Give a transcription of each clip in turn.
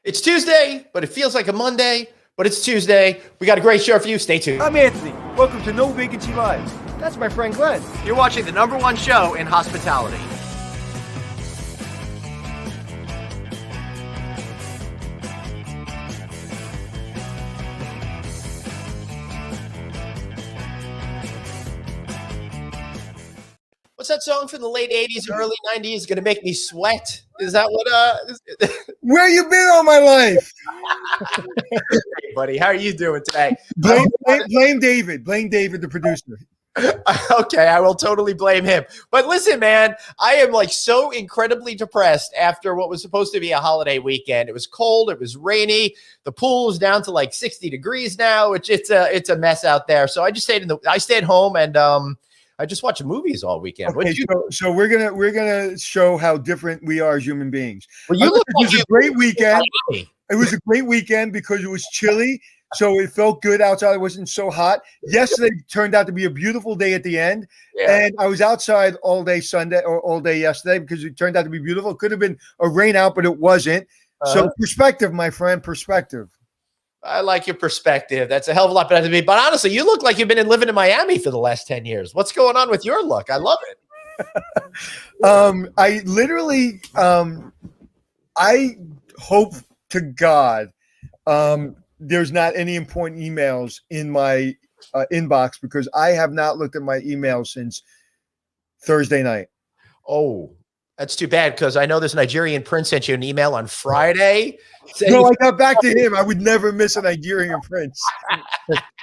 It's Tuesday, but it feels like a Monday, but it's Tuesday. We got a great show for you. Stay tuned. I'm Anthony. Welcome to No Vacancy Live. That's my friend Glenn. You're watching the #1 show in hospitality. What's that song from the late 80s, early 90s? Gonna make me sweat? Is that what Where you been all my life? Hey, buddy, how are you doing today? Blame David. Blame David, the producer. Okay, I will totally blame him. But listen, man, I am like so incredibly depressed after what was supposed to be a holiday weekend. It was cold, it was rainy. The pool is down to like 60 degrees now. It's a mess out there. So I just stayed home and I just watched movies all weekend. Okay, so we're gonna show how different we are as human beings. Well, you look it was a great weekend. It was a great weekend because it was chilly, so it felt good outside. It wasn't so hot. Yesterday turned out to be a beautiful day at the end, and I was outside all day Sunday or all day yesterday because it turned out to be beautiful. It could have been a rain out, but it wasn't. So perspective, my friend, perspective. I like your perspective. That's a hell of a lot better than me. But honestly, you look like you've been living in Miami for the last 10 years. What's going on with your look? I love it. I literally, I hope to God there's not any important emails in my inbox because I have not looked at my email since Thursday night. Oh, that's too bad because I know this Nigerian prince sent you an email on Friday. No, I got back to him. I would never miss a Nigerian prince.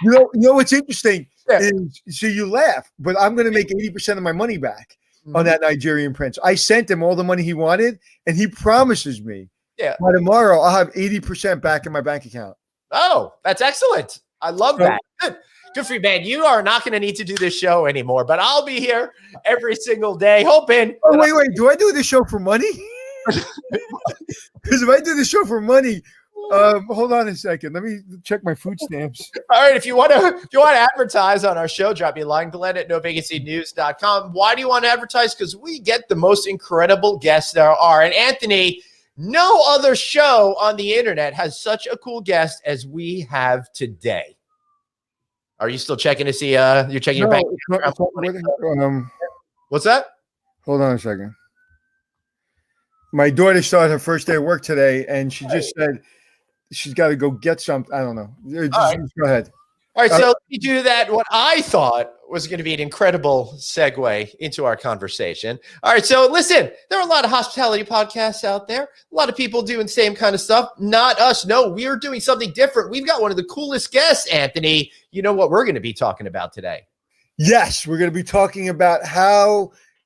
You know what's interesting is, so you laugh, but I'm going to make 80% of my money back on that Nigerian prince. I sent him all the money he wanted, and he promises me by tomorrow I'll have 80% back in my bank account. Oh, that's excellent. I love that. Good for you, man. You are not going to need to do this show anymore, but I'll be here every single day hoping. Oh, wait. Do I do this show for money? Because if I do the show for money, hold on a second. Let me check my food stamps. All right. If you want to advertise on our show, drop me a line, Glenn at novacancynews.com. Why do you want to advertise? Because we get the most incredible guests there are. And Anthony, no other show on the internet has such a cool guest as we have today. Are you still checking to see you're checking your bank account? What's that? Hold on a second. My daughter started her first day of work today, and she just said she's got to go get something. I don't know. Just go ahead. All right, so let me do that. What I thought was going to be an incredible segue into our conversation. All right, so listen, there are a lot of hospitality podcasts out there. A lot of people doing the same kind of stuff. Not us. No, we're doing something different. We've got one of the coolest guests, Anthony. You know what we're going to be talking about today? Yes, we're going to be talking about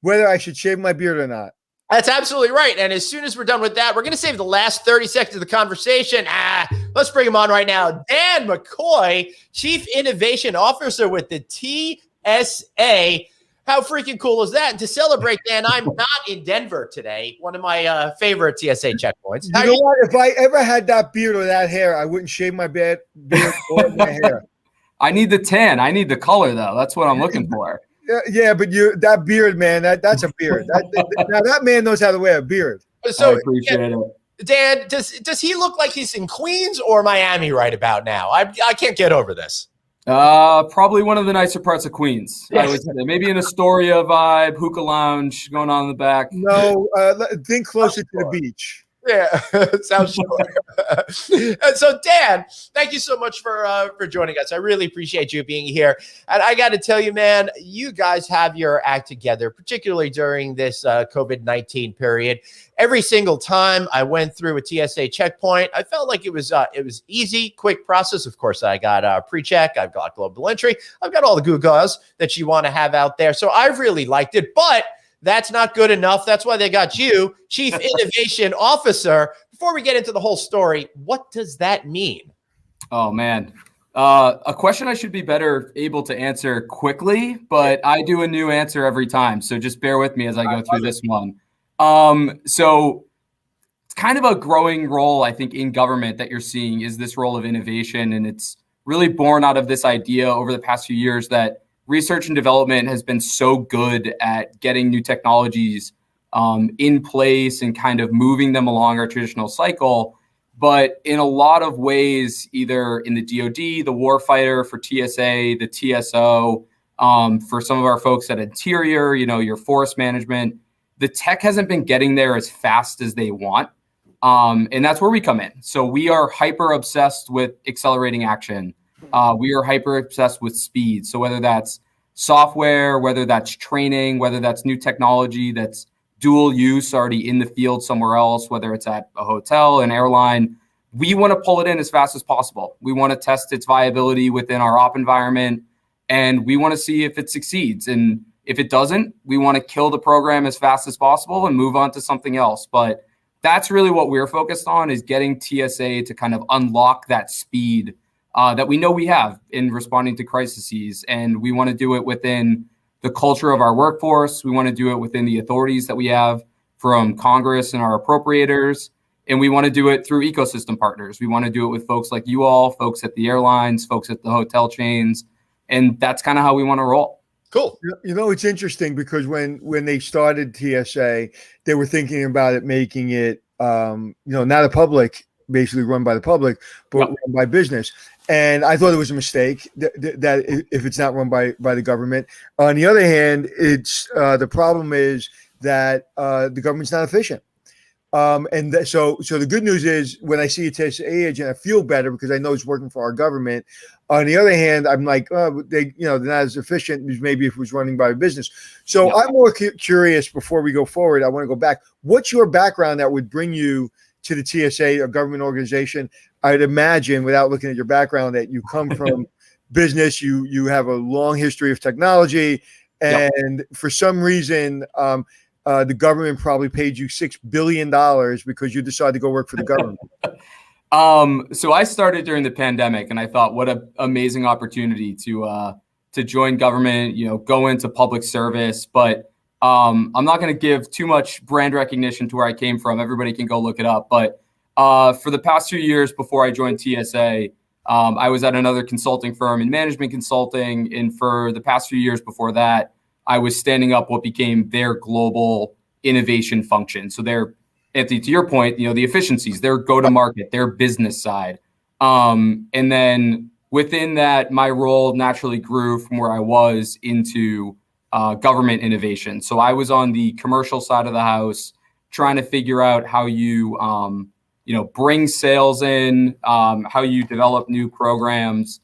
whether I should shave my beard or not. That's absolutely right. And as soon as we're done with that, we're going to save the last 30 seconds of the conversation. Let's bring him on right now. Dan McCoy, Chief Innovation Officer with the TSA. How freaking cool is that? And to celebrate, Dan, I'm not in Denver today, one of my favorite TSA checkpoints. You know what? If I ever had that beard or that hair, I wouldn't shave my beard or my hair. I need the tan. I need the color, though. That's what I'm looking for. Yeah, but that beard, man, that's a beard. Now that man knows how to wear a beard. So, I appreciate it. Dan, does he look like he's in Queens or Miami right about now? I can't get over this. Probably one of the nicer parts of Queens. I would say maybe an Astoria vibe, hookah lounge going on in the back. No, think closer to the beach. Yeah, sounds sure. And so, Dan, thank you so much for joining us. I really appreciate you being here. And I got to tell you, man, you guys have your act together, particularly during this COVID-19 period. Every single time I went through a TSA checkpoint, I felt like it was easy, quick process. Of course, I got pre-check, I've got global entry, I've got all the goo-gaws that you want to have out there. So I really liked it, but that's not good enough. That's why they got you, Chief Innovation Officer. Before we get into the whole story, what does that mean? Oh, man. A question I should be better able to answer quickly, but I do a new answer every time. So just bear with me as I go through this one. So it's kind of a growing role, I think, in government that you're seeing is this role of innovation. And it's really born out of this idea over the past few years that research and development has been so good at getting new technologies in place and kind of moving them along our traditional cycle But in a lot of ways, either in the DoD, the warfighter, for TSA, the TSO, for some of our folks at Interior, your forest management, the tech hasn't been getting there as fast as they want. And that's where we come in. So we are hyper obsessed with accelerating action. We are hyper obsessed with speed. So whether that's software, whether that's training, whether that's new technology that's dual use already in the field somewhere else, whether it's at a hotel, an airline, we want to pull it in as fast as possible. We want to test its viability within our op environment, and we want to see if it succeeds. And if it doesn't, we want to kill the program as fast as possible and move on to something else. But that's really what we're focused on, is getting TSA to kind of unlock that speed that we know we have in responding to crises. And we want to do it within the culture of our workforce. We want to do it within the authorities that we have from Congress and our appropriators. And we want to do it through ecosystem partners. We want to do it with folks like you all, folks at the airlines, folks at the hotel chains. And that's kind of how we want to roll. Cool. It's interesting because when they started TSA, they were thinking about it, making it, not a public, basically run by the public, but run by business. And I thought it was a mistake that if it's not run by the government. On the other hand, it's the problem is that the government's not efficient. So the good news is when I see a TSA agent, I feel better because I know it's working for our government. On the other hand, I'm like, they're not as efficient as maybe if it was running by a business. So I'm more curious before we go forward. I want to go back. What's your background that would bring you to the TSA, a government organization? I'd imagine, without looking at your background, that you come from business. You have a long history of technology, and for some reason, the government probably paid you $6 billion because you decided to go work for the government. So I started during the pandemic, and I thought, what an amazing opportunity to join government, go into public service. But I'm not going to give too much brand recognition to where I came from. Everybody can go look it up. But for the past 2 years before I joined TSA, I was at another consulting firm in management consulting. And for the past few years before that, I was standing up what became their global innovation function. So they're, Anthony, to your point, the efficiencies, their go-to-market, their business side. And then within that, my role naturally grew from where I was into government innovation. So I was on the commercial side of the house, trying to figure out how you, bring sales in, how you develop new programs,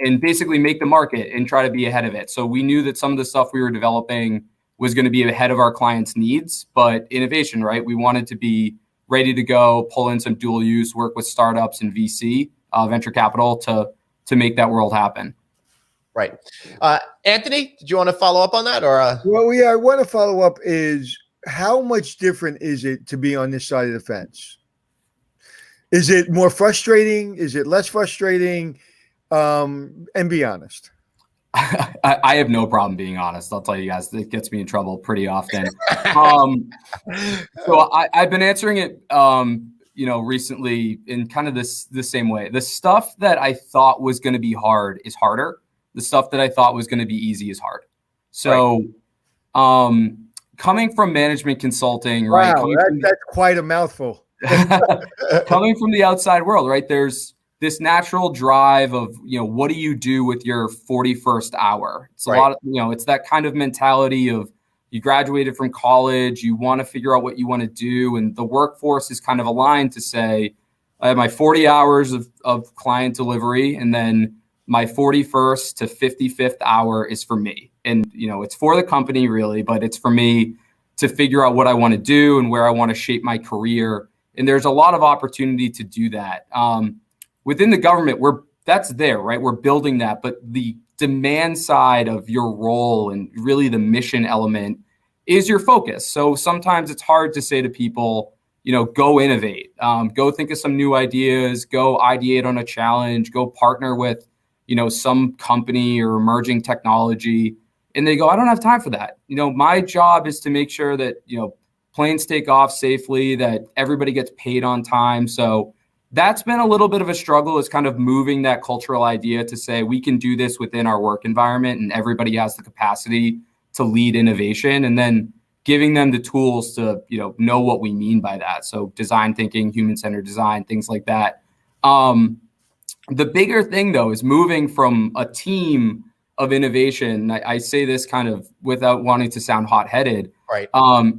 and basically make the market and try to be ahead of it. So we knew that some of the stuff we were developing was going to be ahead of our clients' needs, but innovation, right? We wanted to be ready to go, pull in some dual use, work with startups and VC, venture capital to make that world happen. Right. Anthony, did you want to follow up on that? Or Well, yeah, I want to follow up is how much different is it to be on this side of the fence? Is it more frustrating? Is it less frustrating? And be honest. I have no problem being honest. I'll tell you guys, it gets me in trouble pretty often. So I've been answering it, recently in kind of the same way. The stuff that I thought was going to be hard is harder. The stuff that I thought was going to be easy is hard. So, coming from management consulting, right? Wow, that's quite a mouthful. Coming from the outside world, right? There's this natural drive of, what do you do with your 41st hour? It's a lot of, it's that kind of mentality of you graduated from college, you want to figure out what you want to do. And the workforce is kind of aligned to say, I have my 40 hours of client delivery, and then my 41st to 55th hour is for me. And, it's for the company really, but it's for me to figure out what I want to do and where I want to shape my career. And there's a lot of opportunity to do that. Within the government, that's there, right? We're building that, but the demand side of your role and really the mission element is your focus. So sometimes it's hard to say to people, go innovate, go think of some new ideas, go ideate on a challenge, go partner with, some company or emerging technology. And they go, I don't have time for that. My job is to make sure that, planes take off safely, that everybody gets paid on time. So that's been a little bit of a struggle, is kind of moving that cultural idea to say we can do this within our work environment and everybody has the capacity to lead innovation, and then giving them the tools to, know what we mean by that. So design thinking, human-centered design, things like that. The bigger thing, though, is moving from a team of innovation. I say this kind of without wanting to sound hot-headed, right?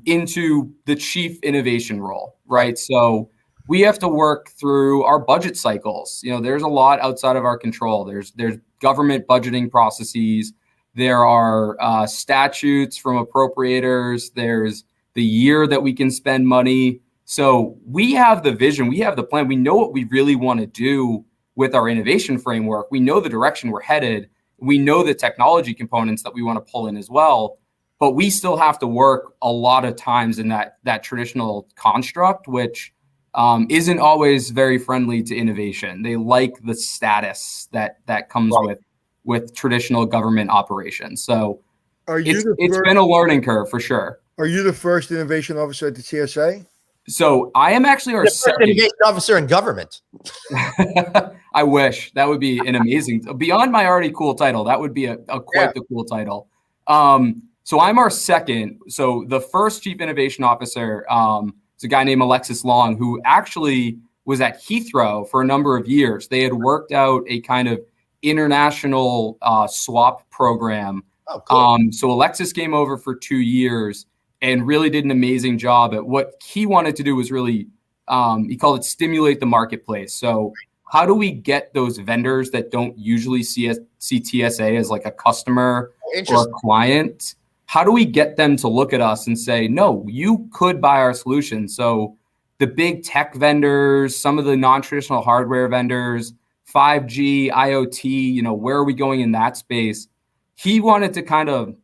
Into the chief innovation role, right? So we have to work through our budget cycles. There's a lot outside of our control. There's government budgeting processes. There are statutes from appropriators. There's the year that we can spend money. So we have the vision. We have the plan. We know what we really want to do with our innovation framework. We know the direction we're headed. We know the technology components that we want to pull in as well. But we still have to work a lot of times in that traditional construct, which isn't always very friendly to innovation. They like the status that comes with traditional government operations. So it's been a learning curve for sure. Are you the first innovation officer at the TSA? So I am actually our second innovation officer in government. I wish. That would be an amazing, beyond my already cool title. That would be quite the cool title. So I'm our second. So the first chief innovation officer is a guy named Alexis Long, who actually was at Heathrow for a number of years. They had worked out a kind of international swap program. Oh, cool. So Alexis came over for 2 years and really did an amazing job at what he wanted to do was really, he called it stimulate the marketplace. So how do we get those vendors that don't usually see TSA as like a customer or a client? How do we get them to look at us and say, no, you could buy our solution? So the big tech vendors, some of the non-traditional hardware vendors, 5G, IoT, where are we going in that space? He wanted to kind of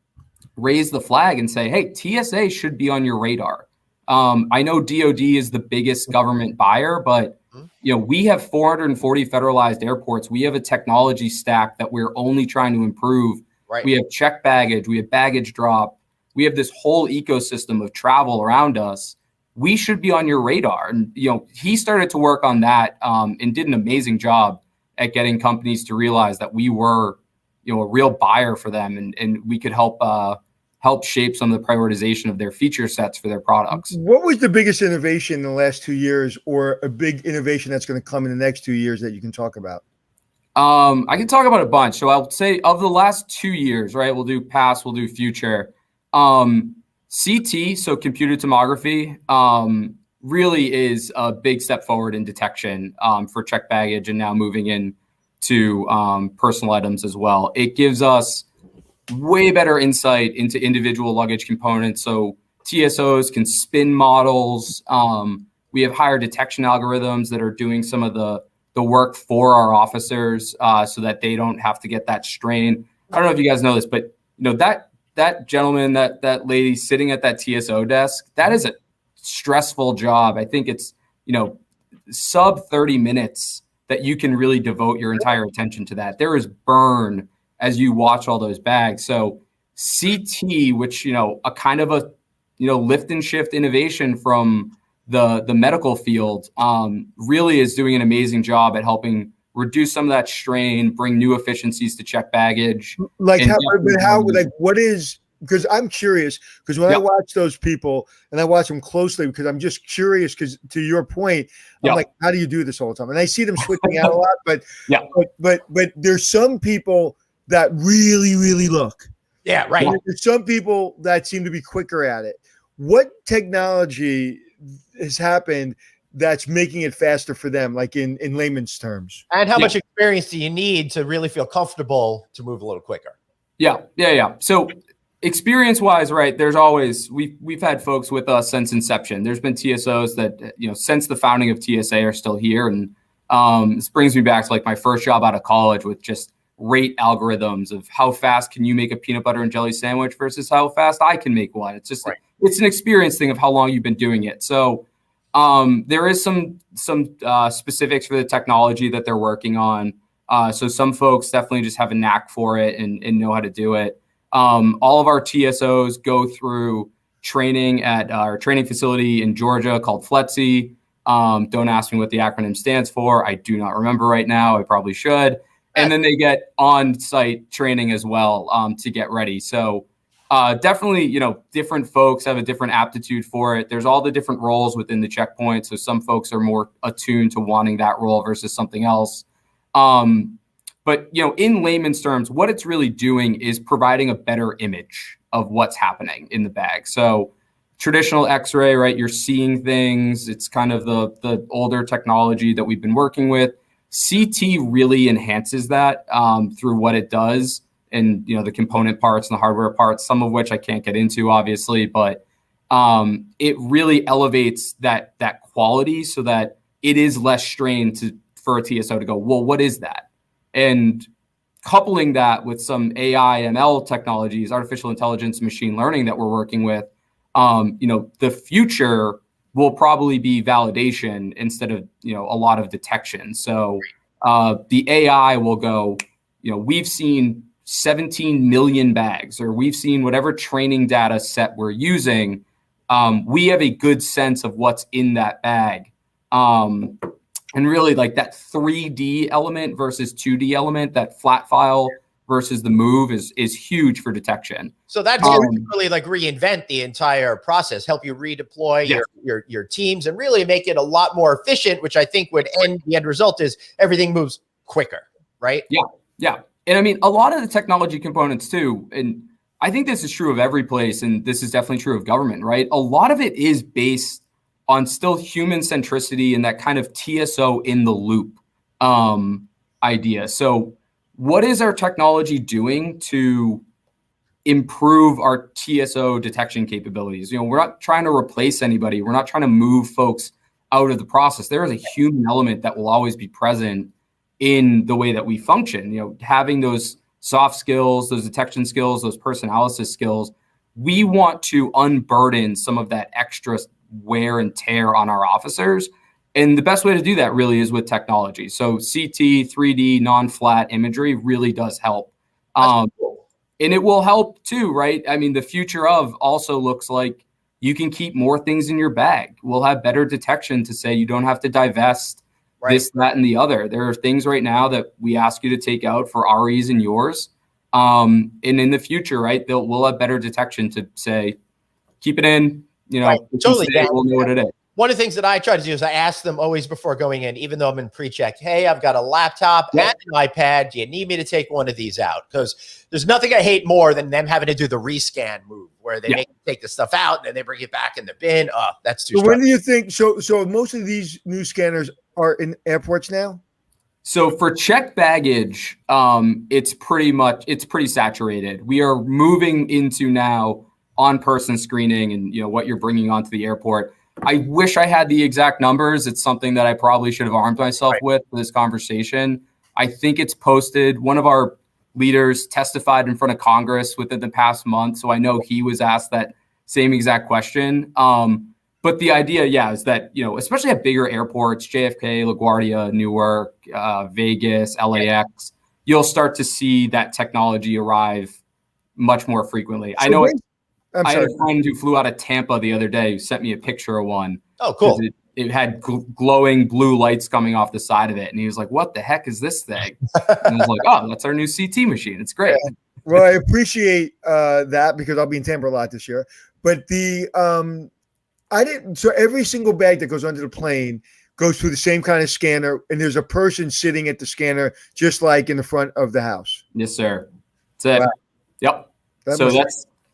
raise the flag and say, hey, TSA should be on your radar. I know DoD is the biggest government buyer, but we have 440 federalized airports. We have a technology stack that we're only trying to improve. Right. We have checked baggage, we have baggage drop, we have this whole ecosystem of travel around us. We should be on your radar. And he started to work on that and did an amazing job at getting companies to realize that we were a real buyer for them, and we could help shape some of the prioritization of their feature sets for their products. What was the biggest innovation in the last 2 years, or a big innovation that's going to come in the next 2 years that you can talk about? I can talk about a bunch. So I'll say of the last 2 years, right? We'll do past, we'll do future. CT, so computed tomography, really is a big step forward in detection for checked baggage, and now moving in to personal items as well. It gives us way better insight into individual luggage components. So TSOs can spin models. We have higher detection algorithms that are doing some of the work for our officers so that they don't have to get that strain. I don't know if you guys know this, but that gentleman, that lady sitting at that TSO desk, that is a stressful job. I think it's, sub 30 minutes that you can really devote your entire attention to that. There is burn as you watch all those bags. So CT, which, a kind of a, lift and shift innovation from the medical field, really is doing an amazing job at helping reduce some of that strain, bring new efficiencies to check baggage. What is, because I'm curious, because when I watch those people and I watch them closely, because I'm just curious, because to your point, I'm like, how do you do this all the time? And I see them switching out a lot, but there's some people that really, really look. Yeah, right. There's some people that seem to be quicker at it. What technology has happened that's making it faster for them, like in layman's terms? And how much experience do you need to really feel comfortable to move a little quicker? Yeah. So experience-wise, right, there's always, we've had folks with us since inception. There's been TSOs that, since the founding of TSA are still here. And this brings me back to like my first job out of college with just rate algorithms of how fast can you make a peanut butter and jelly sandwich versus how fast I can make one. It's just, it's an experience thing of how long you've been doing it. So there is some specifics for the technology that they're working on. So some folks definitely just have a knack for it and know how to do it. All of our TSOs go through training at our training facility in Georgia called FLETC. Don't ask me what the acronym stands for. I do not remember right now. I probably should. And then they get on-site training as well to get ready. So definitely, different folks have a different aptitude for it. There's all the different roles within the checkpoint. So some folks are more attuned to wanting that role versus something else. But, in layman's terms, what it's really doing is providing a better image of what's happening in the bag. So traditional X-ray, right? You're seeing things. It's kind of the older technology that we've been working with. CT really enhances that through what it does and, the component parts and the hardware parts, some of which I can't get into, obviously, but it really elevates that quality so that it is less strained for a TSO to go, well, what is that? And coupling that with some AI, ML technologies, artificial intelligence, machine learning that we're working with, the future will probably be validation instead of, a lot of detection. So the AI will go, we've seen 17 million bags, or we've seen whatever training data set we're using. We have a good sense of what's in that bag. And really like that 3D element versus 2D element, that flat file versus the move is huge for detection. So that's really like reinvent the entire process, help you redeploy your teams and really make it a lot more efficient, which I think the end result is everything moves quicker, right? Yeah. And I mean, a lot of the technology components too, and I think this is true of every place, and this is definitely true of government, right? A lot of it is based on still human centricity and that kind of TSO in the loop idea. So what is our technology doing to improve our TSO detection capabilities? We're not trying to replace anybody. We're not trying to move folks out of the process. There is a human element that will always be present in the way that we function. Having those soft skills, those detection skills, those personalysis skills, we want to unburden some of that extra wear and tear on our officers. And the best way to do that really is with technology. So CT, 3D, non-flat imagery really does help. And it will help too, right? I mean, the future of also looks like you can keep more things in your bag. We'll have better detection to say you don't have to divest this, that, and the other. There are things right now that we ask you to take out for REs and yours. And in the future, right, we'll have better detection to say, keep it in, Totally. We'll know what it is. One of the things that I try to do is I ask them always before going in, even though I'm in pre-check, hey, I've got a laptop and an iPad. Do you need me to take one of these out? Because there's nothing I hate more than them having to do the rescan move where they make you take the stuff out and then they bring it back in the bin. Oh, that's too So when do you think, so most of these new scanners are in airports now? So for checked baggage, it's pretty saturated. We are moving into now on-person screening and what you're bringing onto the airport. I wish I had the exact numbers. It's something that I probably should have armed myself with for this conversation. I think it's posted. One of our leaders testified in front of Congress within the past month, so I know he was asked that same exact question. But the idea, is that, especially at bigger airports, JFK, LaGuardia, Newark, Vegas, LAX, you'll start to see that technology arrive much more frequently. I know I had a friend who flew out of Tampa the other day who sent me a picture of one. Oh, cool. It had glowing blue lights coming off the side of it. And he was like, what the heck is this thing? And I was like, oh, that's our new CT machine. It's great. Yeah. Well, I appreciate that because I'll be in Tampa a lot this year. But so every single bag that goes onto the plane goes through the same kind of scanner, and there's a person sitting at the scanner, just like in the front of the house. Yes, sir. That's it. Wow. Yep. So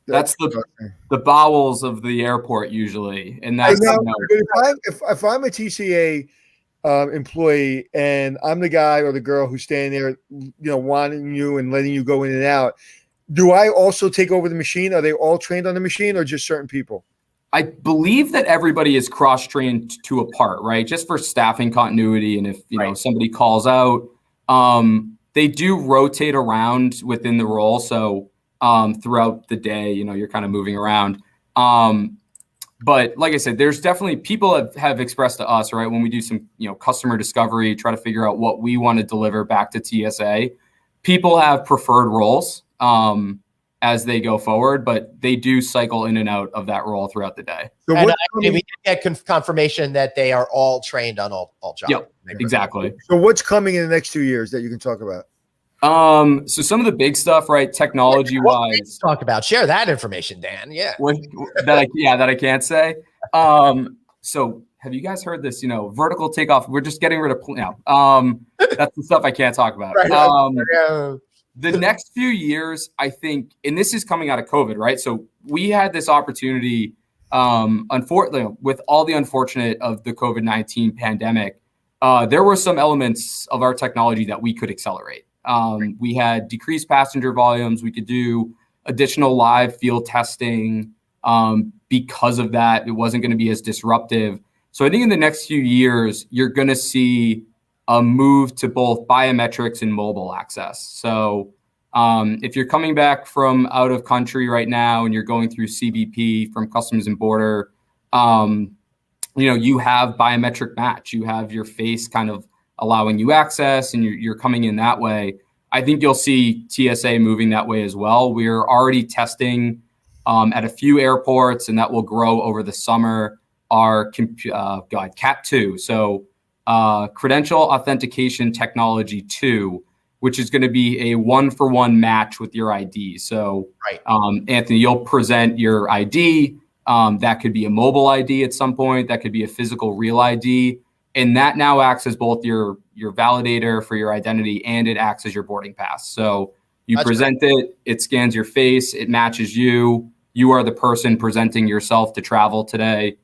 that's the bowels of the airport usually. And that's if I'm a TCA employee and I'm the guy or the girl who's standing there, wanting you and letting you go in and out, do I also take over the machine? Are they all trained on the machine or just certain people? I believe that everybody is cross-trained to a part, right? Just for staffing continuity. And if, somebody calls out, they do rotate around within the role. So throughout the day, you're kind of moving around. But like I said, there's definitely people have expressed to us, right, when we do some, customer discovery, try to figure out what we want to deliver back to TSA. People have preferred roles as they go forward, but they do cycle in and out of that role throughout the day. So we did get confirmation that they are all trained on all jobs. Yep, exactly. So what's coming in the next 2 years that you can talk about? So some of the big stuff, right? Technology wise, talk about, share that information, Dan. Yeah. That I can't say. So have you guys heard this, vertical takeoff? We're just getting rid of, that's the stuff I can't talk about. Right. The next few years, I think, and this is coming out of COVID, right? So we had this opportunity, unfortunately, with all the unfortunate of the COVID-19 pandemic, there were some elements of our technology that we could accelerate. We had decreased passenger volumes. We could do additional live field testing. Because of that, it wasn't going to be as disruptive. So I think in the next few years, you're going to see a move to both biometrics and mobile access. So if you're coming back from out of country right now and you're going through CBP from Customs and Border, you have biometric match. You have your face kind of allowing you access, and you're coming in that way. I think you'll see TSA moving that way as well. We're already testing at a few airports, and that will grow over the summer, our CAT 2. So credential authentication technology 2, which is going to be a 1-for-1 match with your ID. So Anthony, you'll present your ID. That could be a mobile ID at some point. That could be a physical real ID. And that now acts as both your validator for your identity, and it acts as your boarding pass. So you present it, it scans your face, it matches you. You are the person presenting yourself to travel today.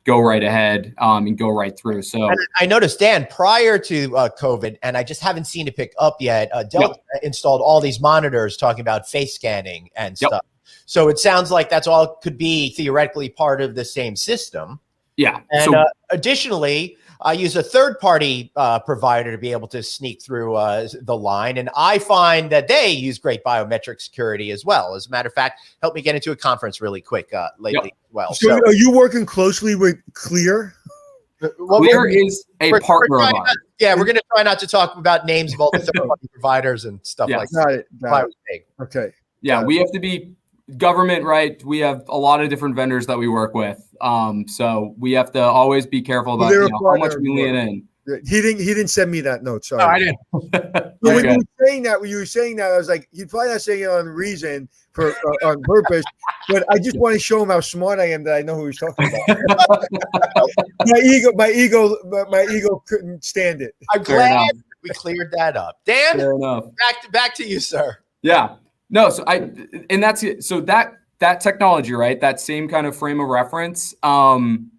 Go right ahead and go right through. So I noticed, Dan, prior to COVID, and I just haven't seen it pick up yet, Delta installed all these monitors talking about face scanning and stuff. So it sounds like that's all could be theoretically part of the same system. Yeah. And additionally, I use a third-party provider to be able to sneak through the line. And I find that they use great biometric security as well. As a matter of fact, helped me get into a conference really quick lately as well. So are you working closely with Clear? Clear is a partner of ours. Yeah, we're going to try not to talk about names of all the third-party providers and stuff like that. Got it. Okay. Yeah, we have to be government, right? We have a lot of different vendors that we work with. So we have to always be careful about how much we lean in. He didn't send me that note. Sorry. No, I didn't. When you were saying that, I was like, you're probably not saying it on reason on purpose, but I just want to show him how smart I am that I know who he's talking about. my ego couldn't stand it. I'm glad we cleared that up. Dan, back to you, sir. Yeah. No, so that's it. So that technology, right? That same kind of frame of reference, that's on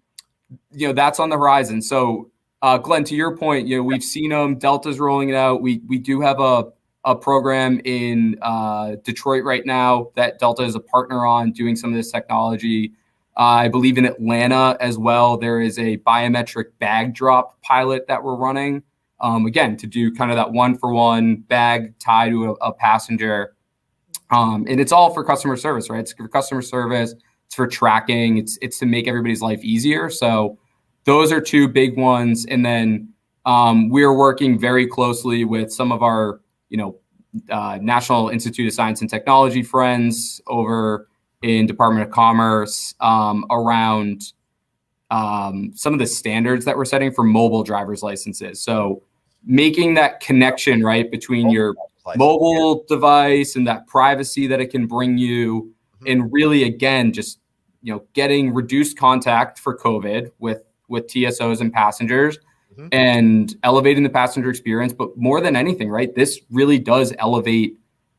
the horizon. So, Glenn, to your point, we've seen them. Delta's rolling it out. We do have a program in Detroit right now that Delta is a partner on doing some of this technology. I believe in Atlanta as well. There is a biometric bag drop pilot that we're running. Again, to do kind of that 1-for-1 bag tie to a passenger. And it's all for customer service, right? It's for customer service. It's for tracking. It's to make everybody's life easier. So those are two big ones. And then we're working very closely with some of our, National Institute of Science and Technology friends over in Department of Commerce around some of the standards that we're setting for mobile driver's licenses. So making that connection, right, between your mobile device and that privacy that it can bring you, and really, again, just getting reduced contact for COVID with TSOs and passengers, and elevating the passenger experience. But more than anything, right, this really does elevate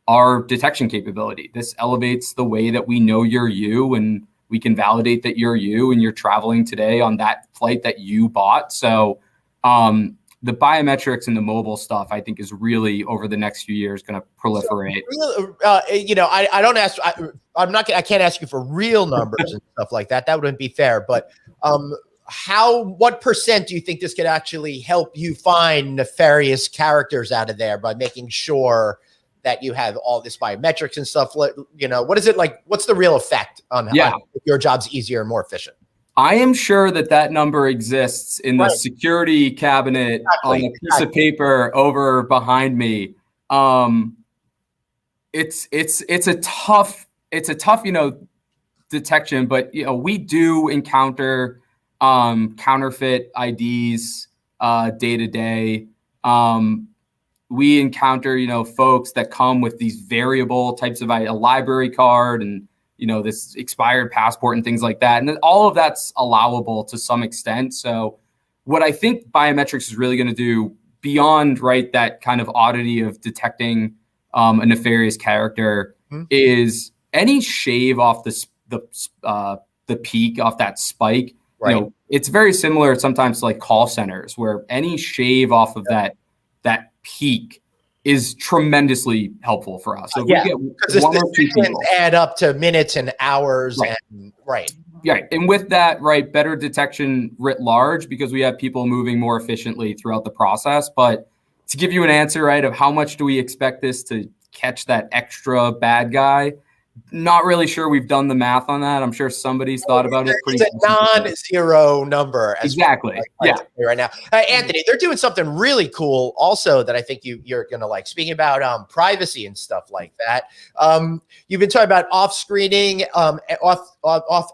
our detection capability. This elevates the way that we know you're you, and we can validate that you're you and you're traveling today on that flight that you bought. So the biometrics and the mobile stuff, I think, is really over the next few years going to proliferate. I don't ask. I can't ask you for real numbers and stuff like that. That wouldn't be fair. But what percent do you think this could actually help you find nefarious characters out of there by making sure that you have all this biometrics and stuff? What is it like? What's the real effect on how your job's easier and more efficient? I am sure that number exists in the security cabinet on a piece of paper over behind me. It's a tough detection, but we do encounter counterfeit IDs day to day. we encounter, folks that come with these variable types of a library card and, this expired passport and things like that. And all of that's allowable to some extent. So what I think biometrics is really going to do beyond, right, that kind of oddity of detecting a nefarious character is any shave off the peak off that spike. Right. It's very similar sometimes to like call centers where any shave off of that peak is tremendously helpful for us. So if we get one or two people, add up to minutes and hours. Right. And right. Yeah. And with that, right, better detection writ large because we have people moving more efficiently throughout the process. But to give you an answer, right, of how much do we expect this to catch that extra bad guy? Not really sure we've done the math on that. I'm sure somebody's thought about it. It's a non-zero number. Exactly. Yeah. Right now, Anthony, they're doing something really cool also that I think you're going to like. Speaking about privacy and stuff like that, you've been talking about off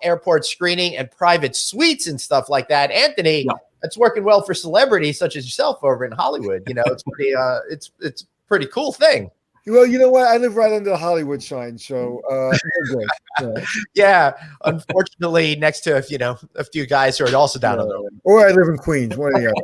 airport screening and private suites and stuff like that. Anthony, that's working well for celebrities such as yourself over in Hollywood. It's pretty, it's pretty cool thing. Well, you know what? I live right under the Hollywood sign, so yeah. Unfortunately, next to a few guys who are also down on the or I live in Queens, one or the other.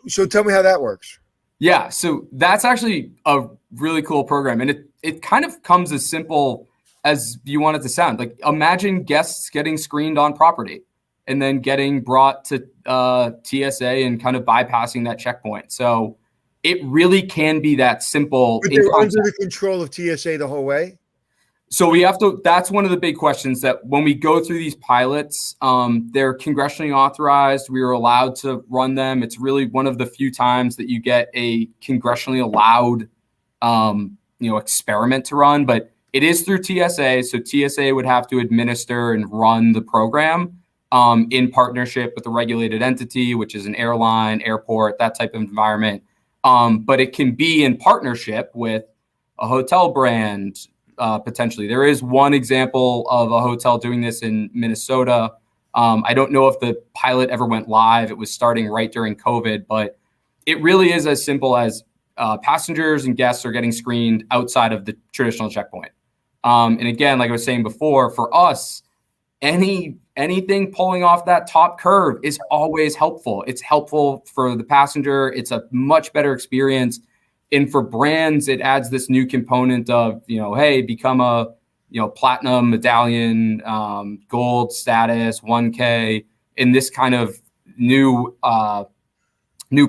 So tell me how that works. Yeah, so that's actually a really cool program, and it kind of comes as simple as you want it to sound. Like imagine guests getting screened on property and then getting brought to TSA and kind of bypassing that checkpoint. So it really can be that simple. But they're under the control of TSA the whole way? So we have to, that's one of the big questions that when we go through these pilots, they're congressionally authorized. We are allowed to run them. It's really one of the few times that you get a congressionally allowed, experiment to run, but it is through TSA. So TSA would have to administer and run the program in partnership with a regulated entity, which is an airline, airport, that type of environment. But it can be in partnership with a hotel brand, potentially. There is one example of a hotel doing this in Minnesota. I don't know if the pilot ever went live. It was starting right during COVID, but it really is as simple as passengers and guests are getting screened outside of the traditional checkpoint. And again, like I was saying before, for us, anything pulling off that top curve is always helpful. It's helpful for the passenger. It's a much better experience. And for brands, it adds this new component of, hey, become a, platinum medallion, gold status, 1K, and this kind of new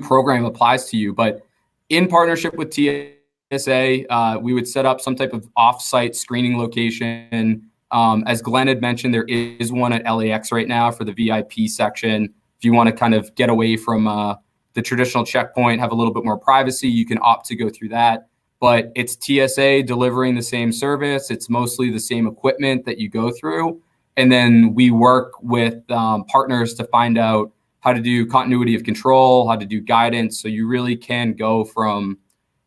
program applies to you. But in partnership with TSA, we would set up some type of off-site screening location. As Glenn had mentioned, there is one at LAX right now for the VIP section. If you want to kind of get away from the traditional checkpoint, have a little bit more privacy, you can opt to go through that. But it's TSA delivering the same service. It's mostly the same equipment that you go through. And then we work with partners to find out how to do continuity of control, how to do guidance. So you really can go from,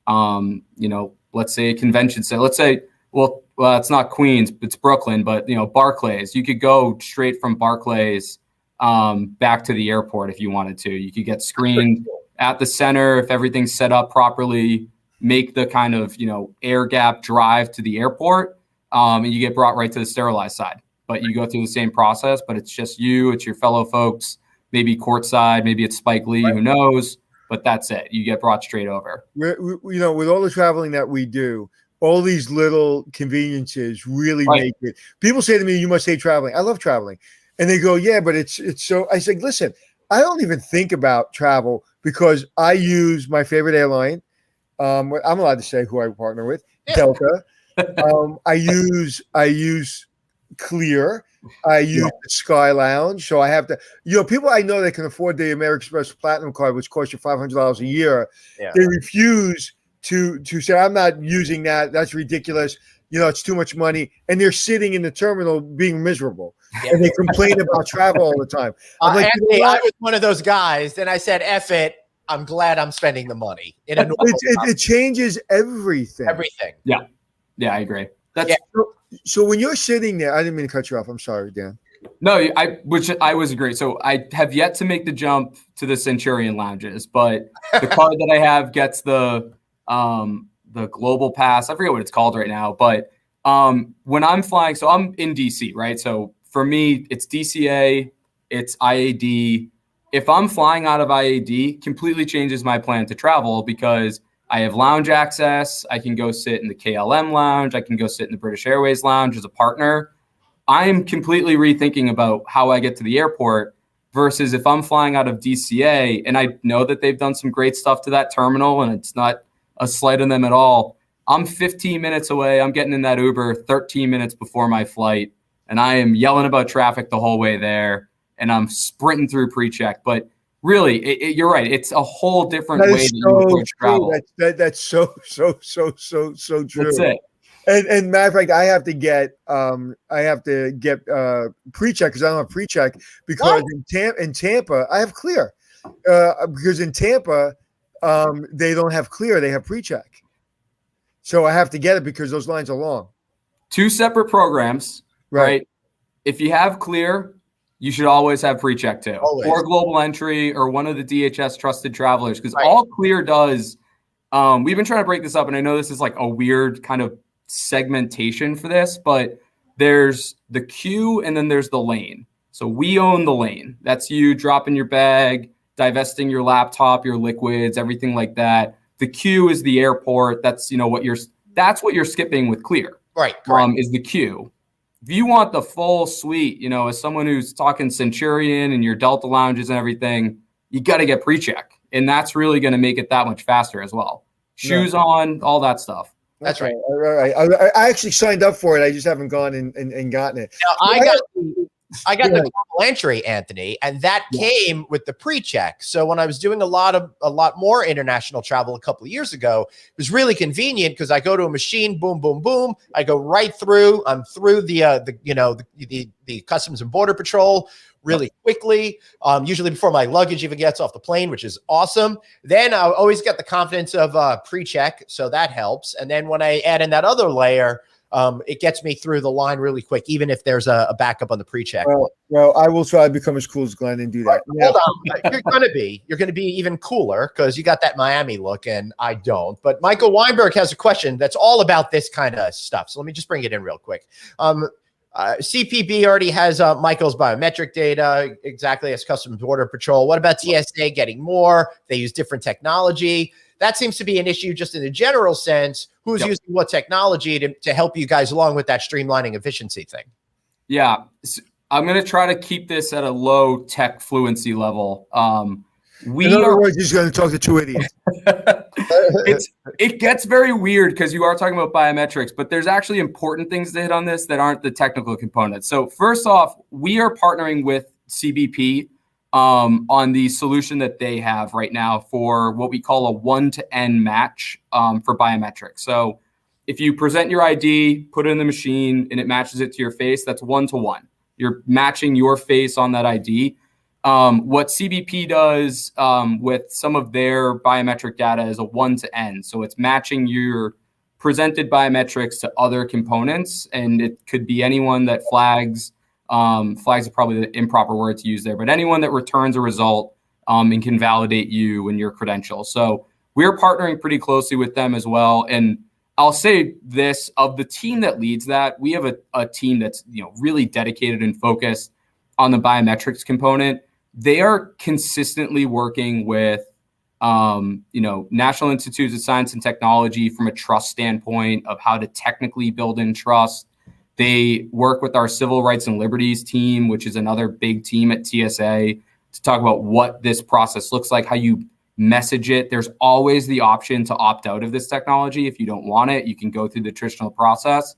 let's say a convention center. Let's say, well, it's not Queens, it's Brooklyn, but Barclays. You could go straight from Barclays back to the airport if you wanted to. You could get screened at the center if everything's set up properly. Make the kind of air gap drive to the airport, and you get brought right to the sterilized side. But you go through the same process, but it's just you, it's your fellow folks. Maybe courtside, maybe it's Spike Lee, who knows? But that's it. You get brought straight over. With all the traveling that we do, all these little conveniences really make it. People say to me, "You must hate traveling." I love traveling, and they go, "Yeah, but it's so." I say, "Listen, I don't even think about travel because I use my favorite airline. I'm allowed to say who I partner with, Delta. I use Clear. I use the Sky Lounge. So I have to, people I know that can afford the American Express Platinum card, which costs you $500 a year. Yeah. They refuse to say, I'm not using that. That's ridiculous. It's too much money. And they're sitting in the terminal being miserable. Yeah. And they complain about travel all the time. Anthony, I was one of those guys. And I said, F it. I'm glad I'm spending the money. It changes everything. Yeah. Yeah, I agree. So when you're sitting there, I didn't mean to cut you off. I'm sorry, Dan. No, which I was agree. So I have yet to make the jump to the Centurion lounges, but the card that I have gets the global pass. I forget what it's called right now, but when I'm flying, so I'm in DC, right? So for me, it's DCA, it's IAD. If I'm flying out of IAD, completely changes my plan to travel because I have lounge access. I can go sit in the KLM lounge. I can go sit in the British Airways lounge as a partner. I'm completely rethinking about how I get to the airport versus if I'm flying out of DCA, and I know that they've done some great stuff to that terminal, and it's not a slight on them at all. I'm 15 minutes away. I'm getting in that Uber 13 minutes before my flight, and I am yelling about traffic the whole way there, and I'm sprinting through pre-check. But really, you're right. It's a whole different way that you approach travel. That's so true. That's it. And matter of fact, I have to get pre-check because I don't have pre-check because in Tampa I have clear because in Tampa they don't have clear, they have pre-check. So I have to get it because those lines are long. Two separate programs, right? If you have clear, you should always have pre-check too, or global entry, or one of the DHS trusted travelers, because all clear does. We've been trying to break this up, and I know this is like a weird kind of segmentation for this, but there's the queue and then there's the lane. So we own the lane. That's you dropping your bag, divesting your laptop, your liquids, everything like that. The queue is the airport. That's what you're skipping with clear. Right. Is the queue. If you want the full suite, as someone who's talking Centurion and your Delta lounges and everything, you got to get pre-check. And that's really going to make it that much faster as well. Shoes on, all that stuff. That's right. All right. I actually signed up for it. I just haven't gone and gotten it. Now, I got the global entry, Anthony, and that came with the pre-check. So when I was doing a lot more international travel a couple of years ago, it was really convenient because I go to a machine, boom, boom, boom. I go right through. I'm through the Customs and Border Patrol really quickly, usually before my luggage even gets off the plane, which is awesome. Then I always get the confidence of pre-check, so that helps. And then when I add in that other layer, it gets me through the line really quick, even if there's a backup on the pre-check. Well, I will try to become as cool as Glenn and do that. Hold on. You're going to be even cooler because you got that Miami look and I don't. But Michael Weinberg has a question that's all about this kind of stuff. So let me just bring it in real quick. CPB already has Michael's biometric data, exactly as Customs Border Patrol. What about TSA getting more? They use different technology. That seems to be an issue just in the general sense. Who's using what technology to help you guys along with that streamlining efficiency thing? Yeah, I'm going to try to keep this at a low tech fluency level. In other words, he's going to talk to two idiots. It gets very weird because you are talking about biometrics, but there's actually important things to hit on this that aren't the technical components. So first off, we are partnering with CBP on the solution that they have right now for what we call a 1-to-N match for biometrics. So if you present your ID, put it in the machine, and it matches it to your face, that's 1-to-1. You're matching your face on that ID. What CBP does with some of their biometric data is a 1-to-N. So it's matching your presented biometrics to other components, and it could be anyone that flags. Flags are probably the improper word to use there, but anyone that returns a result and can validate you and your credentials. So we're partnering pretty closely with them as well. And I'll say this, of the team that leads that, we have a team that's really dedicated and focused on the biometrics component. They are consistently working with National Institutes of Science and Technology from a trust standpoint of how to technically build in trust. They work with our Civil Rights and Liberties team, which is another big team at TSA, to talk about what this process looks like, how you message it. There's always the option to opt out of this technology. If you don't want it, you can go through the traditional process.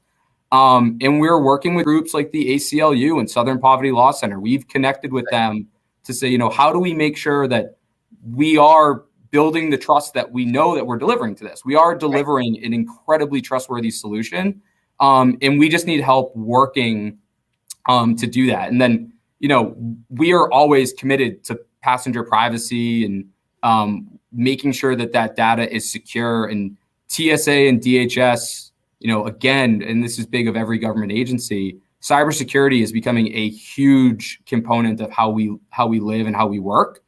And we're working with groups like the ACLU and Southern Poverty Law Center. We've connected with them to say, how do we make sure that we are building the trust that we know that we're delivering to this? We are delivering an incredibly trustworthy solution. And we just need help working to do that. And then, we are always committed to passenger privacy and making sure that data is secure. And TSA and DHS, again, and this is big of every government agency, cybersecurity is becoming a huge component of how we live and how we work.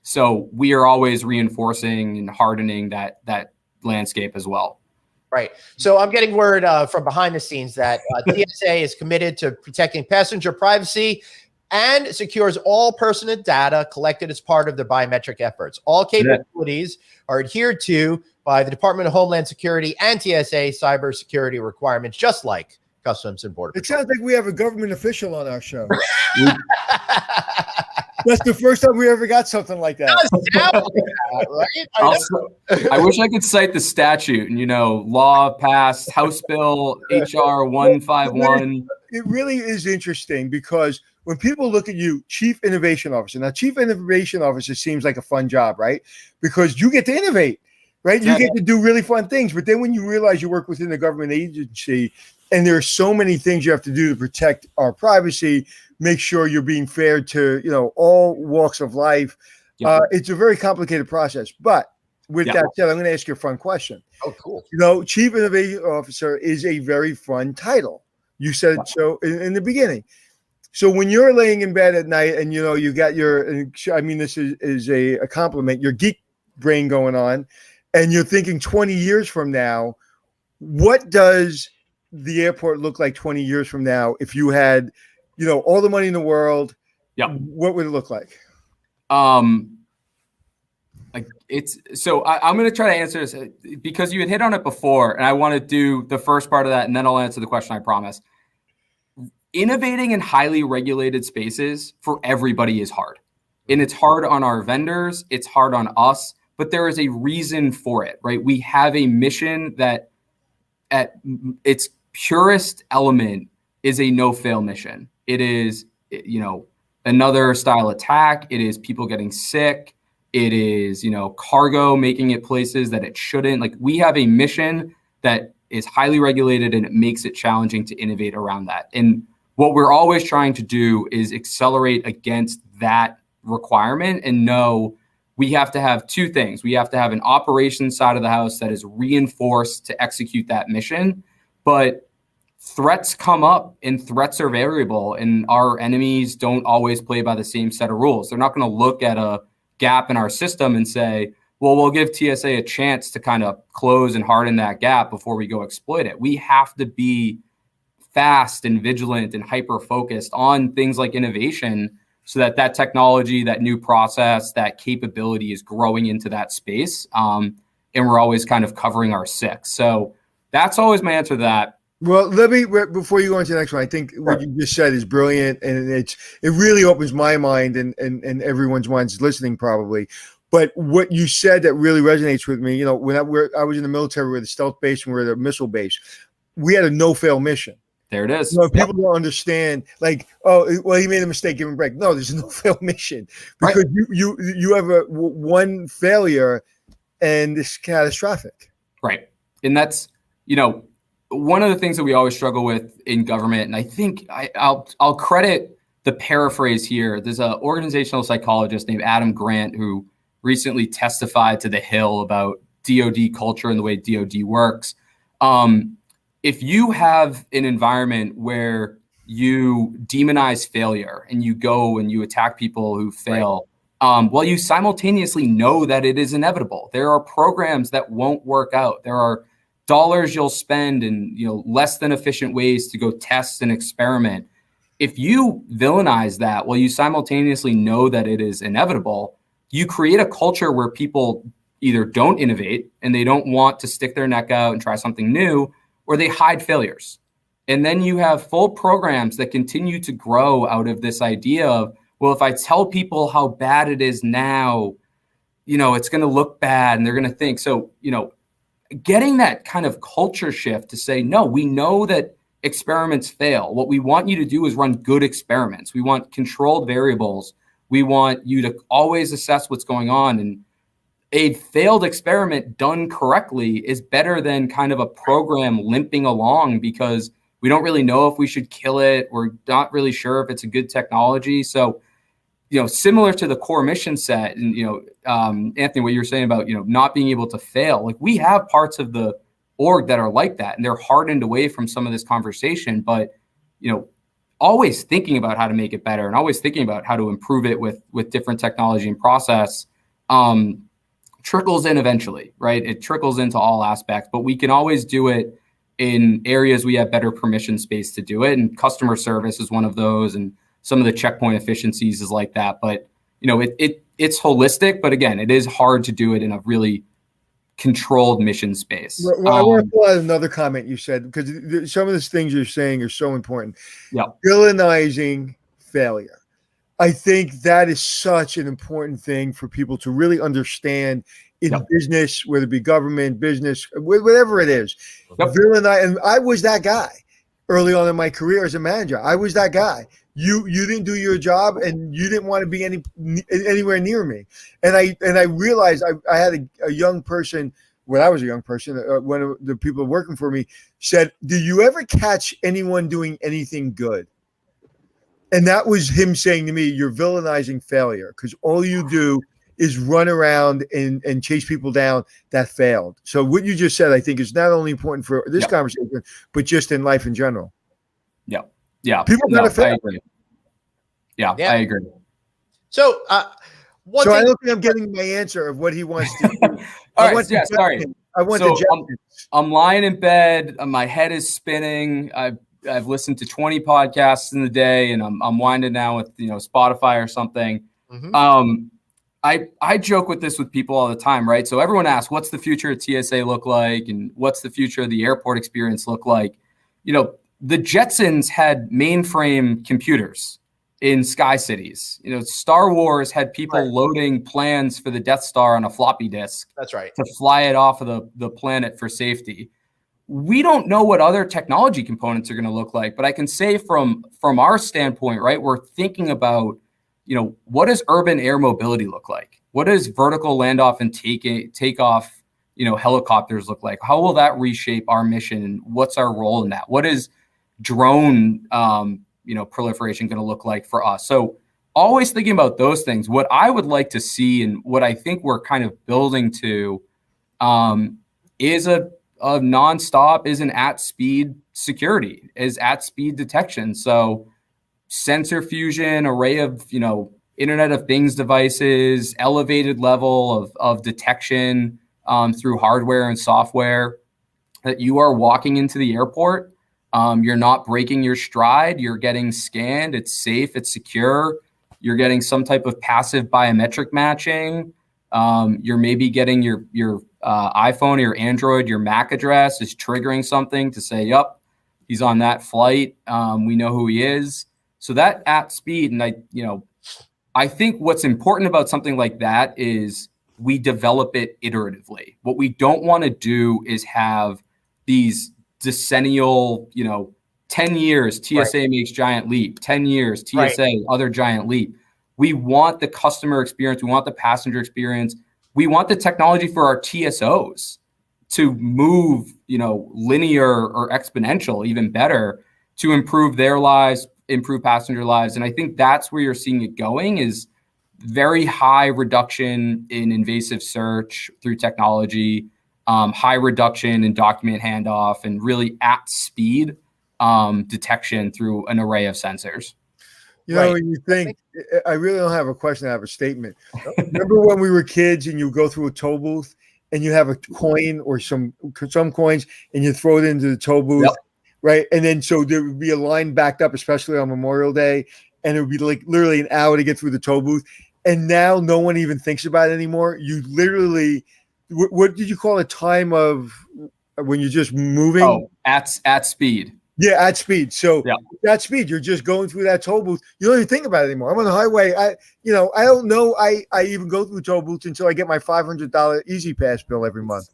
So we are always reinforcing and hardening that landscape as well. Right. So I'm getting word from behind the scenes that TSA is committed to protecting passenger privacy and secures all personal data collected as part of their biometric efforts. All capabilities are adhered to by the Department of Homeland Security and TSA cybersecurity requirements, just like Customs and Border Patrol. It sounds like we have a government official on our show. That's the first time we ever got something like that. Right? I wish I could cite the statute and, law passed, House Bill HR 151. It really is interesting because when people look at you, Chief Innovation Officer. Now, Chief Innovation Officer seems like a fun job, right? Because you get to innovate, right? You get to do really fun things. But then when you realize you work within the government agency and there are so many things you have to do to protect our privacy, make sure you're being fair to, all walks of life. It's a very complicated process. But with that said, I'm going to ask you a fun question. Oh, cool. Chief Innovation Officer is a very fun title. You said so in the beginning. So when you're laying in bed at night and, you got this is a compliment, your geek brain going on, and you're thinking 20 years from now, what does the airport look like 20 years from now if you had all the money in the world? What would it look like? I'm going to try to answer this because you had hit on it before, and I want to do the first part of that, and then I'll answer the question, I promise. Innovating in highly regulated spaces for everybody is hard, and it's hard on our vendors. It's hard on us, but there is a reason for it, right? We have a mission that at its purest element is a no-fail mission. It is, another style attack. It is people getting sick. It is, cargo making it places that it shouldn't. Like, we have a mission that is highly regulated, and it makes it challenging to innovate around that. And what we're always trying to do is accelerate against that requirement and know we have to have two things. We have to have an operations side of the house that is reinforced to execute that mission, but threats come up and threats are variable, and our enemies don't always play by the same set of rules. They're not going to look at a gap in our system and say, well, we'll give TSA a chance to kind of close and harden that gap before we go exploit it. We have to be fast and vigilant and hyper-focused on things like innovation so that technology, that new process, that capability is growing into that space. And we're always kind of covering our six. So that's always my answer to that. Well, let me, before you go into the next one, I think what you just said is brilliant, and it really opens my mind and everyone's minds listening probably. But what you said that really resonates with me, when I was in the military with a stealth base and we were at a missile base, we had a no-fail mission. There it is. People don't understand, like, oh, well, he made a mistake, give him a break. No, there's no fail mission because you have one failure and it's catastrophic. Right. And that's, one of the things that we always struggle with in government, and I think I'll credit the paraphrase here. There's an organizational psychologist named Adam Grant who recently testified to the Hill about DoD culture and the way DoD works. If you have an environment where you demonize failure and you go and you attack people who fail, well, you simultaneously know that it is inevitable. There are programs that won't work out. There are dollars you'll spend in less than efficient ways to go test and experiment. If you villainize that, well, you simultaneously know that it is inevitable. You create a culture where people either don't innovate and they don't want to stick their neck out and try something new, or they hide failures. And then you have full programs that continue to grow out of this idea of, well, if I tell people how bad it is now, it's going to look bad and they're going to think. So, getting that kind of culture shift to say, no, we know that experiments fail. What we want you to do is run good experiments. We want controlled variables. We want you to always assess what's going on. And a failed experiment done correctly is better than kind of a program limping along because we don't really know if we should kill it. We're not really sure if it's a good technology. So, similar to the core mission set, and, Anthony, what you were saying about, not being able to fail, like we have parts of the org that are like that, and they're hardened away from some of this conversation. But always thinking about how to make it better and always thinking about how to improve it with different technology and process, trickles in eventually, right? It trickles into all aspects, but we can always do it in areas we have better permission space to do it. And customer service is one of those, and some of the checkpoint efficiencies is like that. But, it's holistic, but again, it is hard to do it in a really controlled mission space. Well, I want to pull out another comment you said, because some of the things you're saying are so important. Yeah. Villainizing failure. I think that is such an important thing for people to really understand in business, whether it be government, business, whatever it is. Villainize, and I was that guy early on in my career as a manager. I was that guy. You didn't do your job, and you didn't want to be anywhere near me. And I realized I had a young person when I was a young person. One of the people working for me said, "Do you ever catch anyone doing anything good?" And that was him saying to me, "You're villainizing failure, because all you do is run around and chase people down that failed." So what you just said, I think, is not only important for this conversation, but just in life in general. Yeah. People gotta fail. I agree. Yeah, I agree. So, I don't think I'm getting my answer of what he wants to do. All right. Yeah. Sorry. I want the I'm lying in bed. My head is spinning. I've listened to 20 podcasts in the day, and I'm winding down with Spotify or something. Mm-hmm. I joke with this with people all the time, right? So everyone asks, what's the future of TSA look like, and what's the future of the airport experience look like? The Jetsons had mainframe computers in Sky Cities. Star Wars had people loading plans for the Death Star on a floppy disk. That's right. To fly it off of the planet for safety. We don't know what other technology components are going to look like, but I can say from our standpoint, right, we're thinking about, what does urban air mobility look like? What does vertical landoff and takeoff, helicopters look like? How will that reshape our mission, and what's our role in that? What is drone, proliferation going to look like for us? So always thinking about those things. What I would like to see, and what I think we're kind of building to, is a nonstop, is an at-speed security, is at-speed detection. So sensor fusion, array of, Internet of Things devices, elevated level of detection through hardware and software, that you are walking into the airport. You're not breaking your stride. You're getting scanned. It's safe. It's secure. You're getting some type of passive biometric matching. You're maybe getting your iPhone or your Android, your MAC address is triggering something to say, "Yup, he's on that flight. We know who he is." So that at speed, and I think what's important about something like that is we develop it iteratively. What we don't want to do is have these decennial, 10 years, TSA makes giant leap, 10 years, TSA, other giant leap. We want the customer experience. We want the passenger experience. We want the technology for our TSOs to move, linear or exponential, even better, to improve their lives, improve passenger lives. And I think that's where you're seeing it going, is very high reduction in invasive search through technology, high reduction in document handoff, and really at speed detection through an array of sensors. When you think, I really don't have a question, I have a statement. Remember when we were kids and you go through a toll booth and you have a coin or some coins and you throw it into the toll booth, right? And then so there would be a line backed up, especially on Memorial Day, and it would be like literally an hour to get through the toll booth. And now no one even thinks about it anymore. You literally, what did you call a time of when you're just moving? Oh, at speed. Yeah, at speed. So at speed, you're just going through that toll booth. You don't even think about it anymore. I'm on the highway. I don't know. I even go through toll booths until I get my $500 Easy Pass bill every month.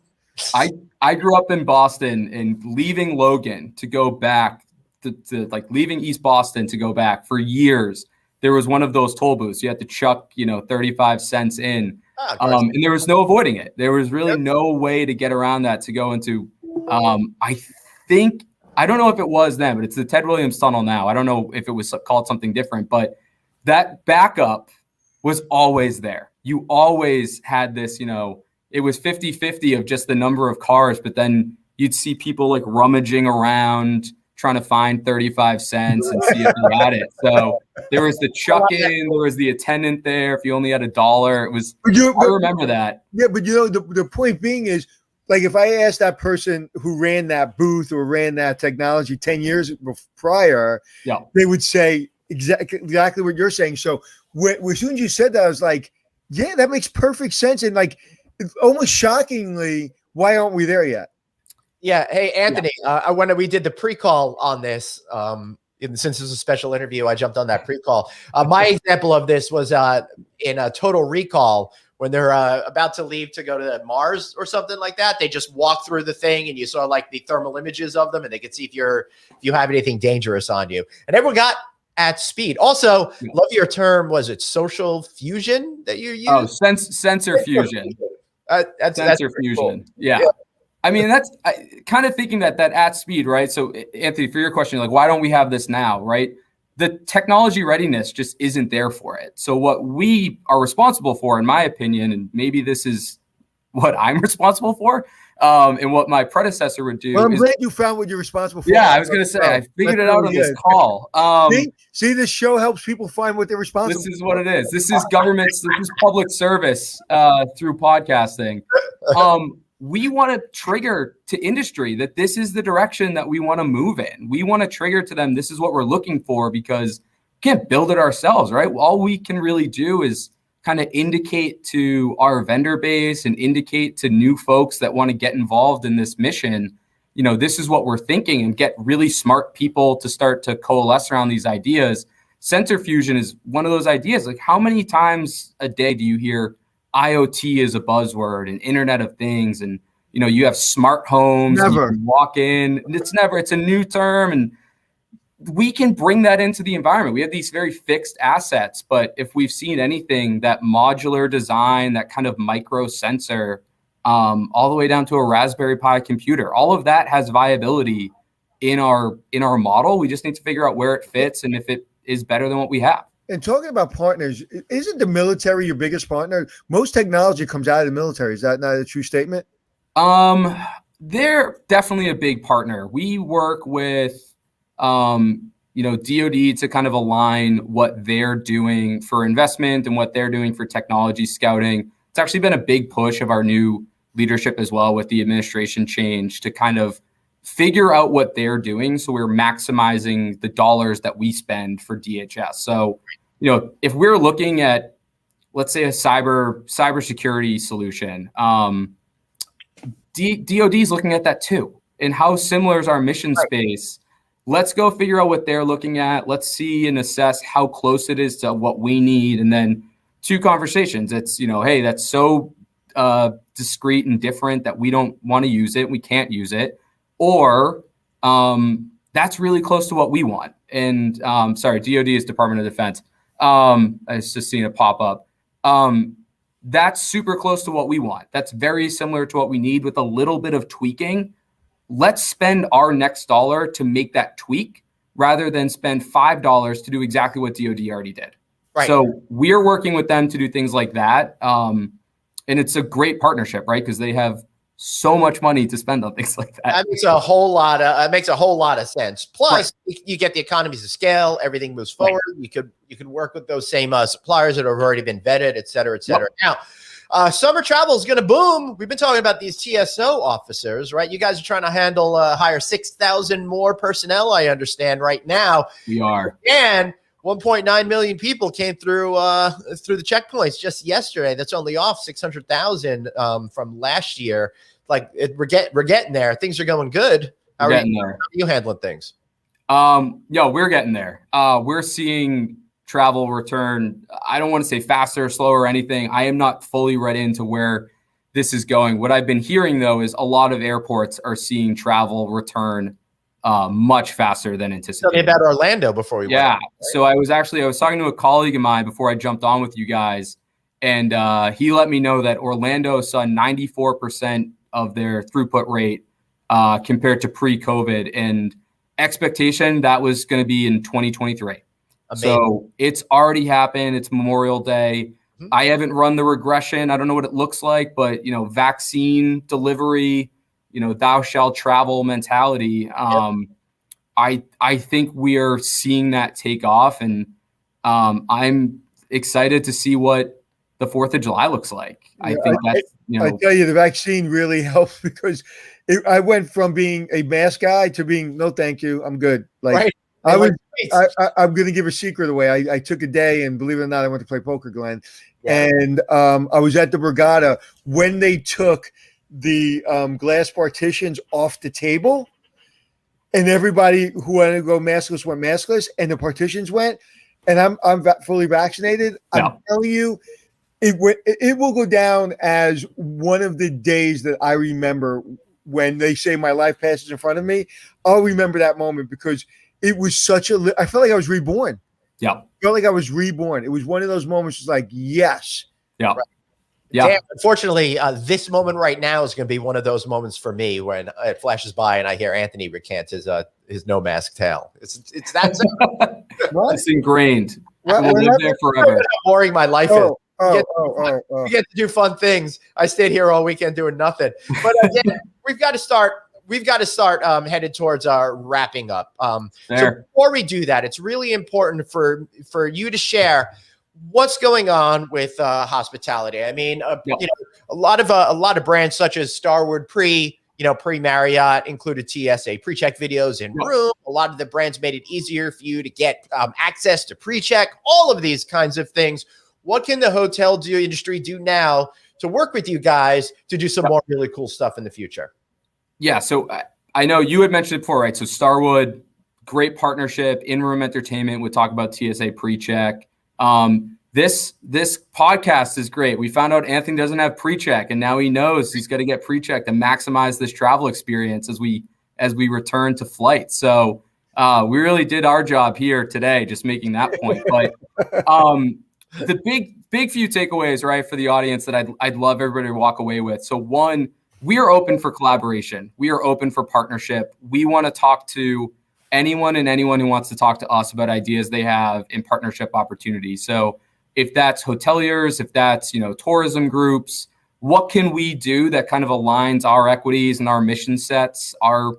I grew up in Boston, and leaving Logan to go back to like leaving East Boston to go back for years, there was one of those toll booths. You had to chuck, 35 cents in. And there was no avoiding it. There was really no way to get around that to go into, I don't know if it was then, but it's the Ted Williams Tunnel now. I don't know if it was called something different, but that backup was always there. You always had this, it was 50-50 of just the number of cars, but then you'd see people like rummaging around, trying to find 35 cents and see if they had it. So there was the chuck-in, there was the attendant there. If you only had $1, it was. I remember that. Yeah, but the point being is, like, if I asked that person who ran that booth or ran that technology 10 years prior, they would say exactly what you're saying. So as soon as you said that, I was like, yeah, that makes perfect sense. And like, almost shockingly, why aren't we there yet? Yeah. Hey, Anthony, when we did the pre-call on this, since it was a special interview, I jumped on that pre-call. My example of this was in a Total Recall when they're about to leave to go to Mars or something like that. They just walk through the thing and you saw like the thermal images of them and they could see if you have anything dangerous on you. And everyone got at speed. Also, love your term. Was it social fusion that you used? Oh, sensor fusion. Sensor fusion. Cool. Yeah. I mean, that's kind of thinking that at speed, right? So, Anthony, for your question, like, why don't we have this now, right? The technology readiness just isn't there for it. So what we are responsible for, in my opinion, and maybe this is what I'm responsible for, and what my predecessor would do. Well, I'm glad you found what you're responsible for. Yeah, I was going to say, I figured it out on this call. See, this show helps people find what they're responsible for. This is what it is. This is government, this is public service through podcasting. We want to trigger to industry that this is the direction that we want to move in. We want to trigger to them, this is what we're looking for, because we can't build it ourselves, right? All we can really do is kind of indicate to our vendor base and indicate to new folks that want to get involved in this mission, this is what we're thinking, and get really smart people to start to coalesce around these ideas. Sensor fusion is one of those ideas. Like, how many times a day do you hear IoT is a buzzword and Internet of Things, and you have smart homes? Never. You can walk in. It's a new term, and we can bring that into the environment. We have these very fixed assets, but if we've seen anything, that modular design, that kind of micro sensor, all the way down to a Raspberry Pi computer, all of that has viability in our model. We just need to figure out where it fits and if it is better than what we have. And talking about partners, isn't the military your biggest partner? Most technology comes out of the military. Is that not a true statement? They're definitely a big partner. We work with, DoD to kind of align what they're doing for investment and what they're doing for technology scouting. It's actually been a big push of our new leadership as well with the administration change to kind of figure out what they're doing, so we're maximizing the dollars that we spend for DHS. So, if we're looking at, let's say, a cybersecurity solution, DoD is looking at that too. And how similar is our mission space? Let's go figure out what they're looking at. Let's see and assess how close it is to what we need. And then 2 conversations. It's, hey, that's so discrete and different that we don't want to use it. We can't use it. Or that's really close to what we want. And DoD is Department of Defense. I was just seeing it pop up. That's super close to what we want. That's very similar to what we need with a little bit of tweaking. Let's spend our next dollar to make that tweak rather than spend $5 to do exactly what DoD already did. Right. So we're working with them to do things like that. And it's a great partnership, right? Because they have so much money to spend on things like that. That makes a whole lot of sense. Plus, you get the economies of scale. Everything moves forward. Right. You could work with those same suppliers that have already been vetted, et cetera, et cetera. Yep. Now, summer travel is going to boom. We've been talking about these TSO officers, right? You guys are trying to hire 6,000 more personnel, I understand, right now. We are. And 1.9 million people came through the checkpoints just yesterday. That's only off 600,000 from last year. We're getting there. Things are going good. How are you handling things? We're getting there. We're seeing travel return. I don't want to say faster, slower, or anything. I am not fully read into where this is going. What I've been hearing, though, is a lot of airports are seeing travel return much faster than anticipated. Tell me about Orlando before we went. Yeah. So I was talking to a colleague of mine before I jumped on with you guys, and he let me know that Orlando saw 94% of their throughput rate compared to pre-COVID, and expectation that was going to be in 2023. Amazing. So it's already happened. It's Memorial Day. Mm-hmm. I haven't run the regression. I don't know what it looks like, but vaccine delivery, thou shalt travel mentality. I think we are seeing that take off, and I'm excited to see what the 4th of July looks like. I think that's, I tell you, the vaccine really helps because I went from being a mask guy to being, no, thank you, I'm good. Like, right. I'm going to give a secret away. I took a day, and believe it or not, I went to play poker, Glenn. Yeah. And I was at the Borgata when they took the glass partitions off the table, and everybody who wanted to go maskless went maskless, and the partitions went. And I'm fully vaccinated. Yeah. I'm telling you, it will go down as one of the days that I remember when they say my life passes in front of me. I'll remember that moment because it was I felt like I was reborn. Yeah. I felt like I was reborn. It was one of those moments. It's like, yes. Yeah. Right. Yeah. Damn, unfortunately, this moment right now is going to be one of those moments for me when it flashes by and I hear Anthony recant his no mask tale. It's that it's ingrained. We'll live there forever. How boring my life is. We get to do fun things. I stayed here all weekend doing nothing. But again, we've got to start headed towards our wrapping up. So before we do that, it's really important for you to share what's going on with hospitality. I mean, you know, a lot of brands such as Starwood pre-Marriott included TSA pre-check videos in room. A lot of the brands made it easier for you to get access to pre-check, all of these kinds of things. What can the hotel industry do now to work with you guys to do some more really cool stuff in the future? Yeah, so I know you had mentioned it before, right? So Starwood, great partnership, in-room entertainment. We talk about TSA pre-check. This podcast is great. We found out Anthony doesn't have pre-check, and now he knows he's got to get pre-check to maximize this travel experience as we return to flight. So we really did our job here today, just making that point. But the big few takeaways, right, for the audience that I'd love everybody to walk away with. So one, we are open for collaboration. We are open for partnership. We want to talk to anyone who wants to talk to us about ideas they have in partnership opportunities. So if that's hoteliers, if that's, tourism groups, what can we do that kind of aligns our equities and our mission sets, our,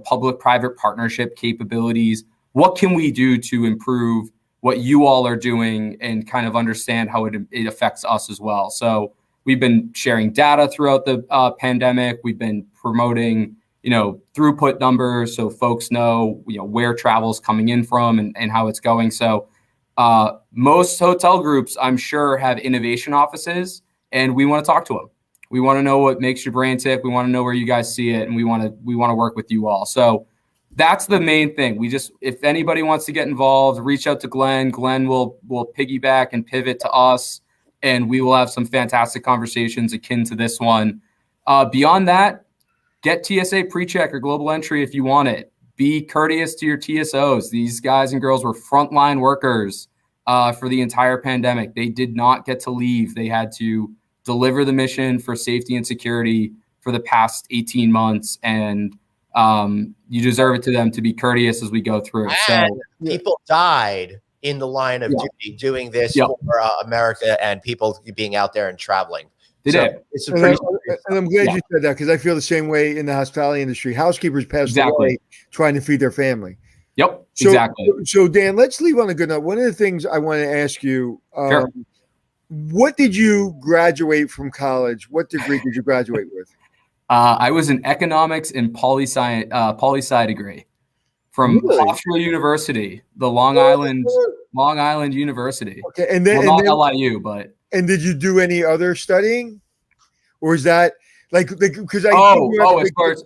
public-private partnership capabilities? What can we do to improve what you all are doing and kind of understand how it affects us as well? So we've been sharing data throughout the pandemic. We've been promoting, throughput numbers so folks know, where travel's coming in from and how it's going. So most hotel groups, I'm sure, have innovation offices, and we want to talk to them. We want to know what makes your brand tick. We want to know where you guys see it, and we want to work with you all. So that's the main thing. If anybody wants to get involved, reach out to Glenn. Glenn will piggyback and pivot to us, and we will have some fantastic conversations akin to this one. Beyond that, get TSA PreCheck or Global Entry if you want it. Be courteous to your TSOs. These guys and girls were frontline workers for the entire pandemic. They did not get to leave. They had to deliver the mission for safety and security for the past 18 months, and you deserve it to them to be courteous as we go through. And people died in the line of duty doing this for America and people being out there and traveling. It's a pretty and I'm glad you said that, because I feel the same way in the hospitality industry. Housekeepers passed away trying to feed their family. Exactly. So Dan, let's leave on a good note. One of the things I want to ask you, what did you graduate from college? What degree did you graduate with? I was in economics and poli-sci degree from Hofstra University, the Long Island University. Okay, and then not LIU, but. And did you do any other studying, or is that because I? As far as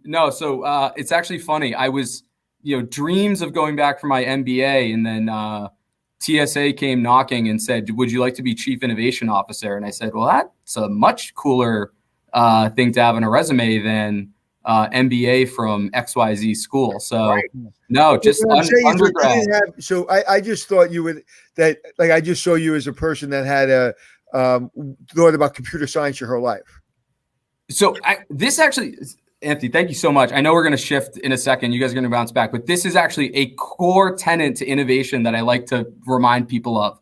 no. So it's actually funny. I was dreams of going back for my MBA, and then TSA came knocking and said, "Would you like to be Chief Innovation Officer?" And I said, "Well, that's a much cooler thing to have on a resume than MBA from XYZ school." So no, just undergrad. I just thought you would I just saw you as a person that had thought about computer science your whole life. So this actually, Anthony, thank you so much. I know we're going to shift in a second. You guys are going to bounce back, but this is actually a core tenet to innovation that I like to remind people of.